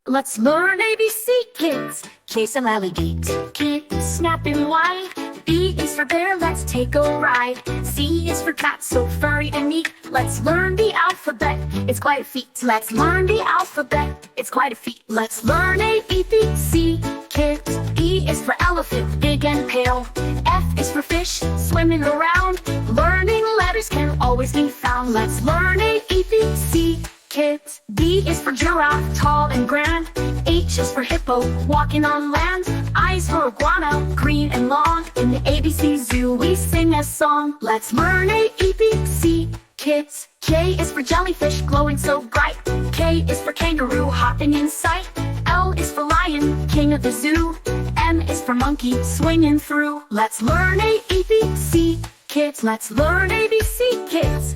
Let's learn ABC, kids. Case and alligator. Kit, snap and white. B is for bear, let's take a ride. C is for cat, so furry and neat. Let's learn the alphabet, it's quite a feat. Let's learn the alphabet, it's quite a feat. Let's learn A, B, C, kids. E is for elephant, big and pale. F is for fish, swimming around. Learning letters can always be found. Let's learn A, B, C, kids. D is for giraffe, tall and grand. H is for hippo, walking on land. I is for iguana, green and long. In the ABC Zoo we sing a song. Let's learn A, B, C, kids. J is for jellyfish, glowing so bright. K is for kangaroo, hopping in sight. L is for lion, king of the zoo. M is for monkey, swinging through. Let's learn A, B, C, kids. Let's learn ABC, kids.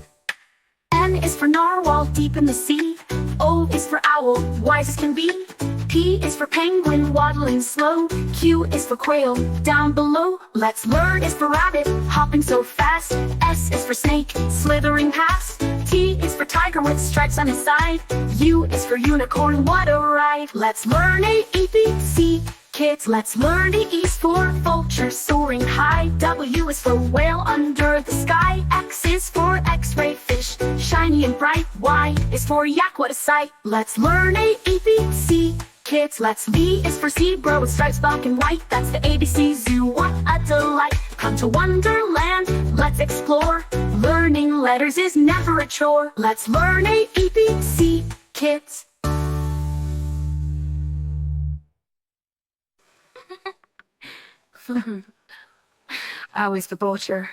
N is for narwhal, deep in the sea. O is for owl, wise as can be. P is for penguin, waddling slow. Q is for quail, down below. Let's learn is for rabbit, hopping so fast. S is for snake, slithering past. T is for tiger with stripes on his side. U is for unicorn, what a ride. Let's learn A, B, C, kids. Let's learn the E is for vulture, soaring high. W is for whale under the sky. X is for x-ray fish, shiny and bright. Y is for yak, what a sight. Let's learn A, B, C, kids. Let's V is for zebra with stripes black and white. That's the ABC Zoo, what a delight. Come to Wonderland, let's explore. Learning letters is never a chore. Let's learn A, B, C, kids. Always the butcher.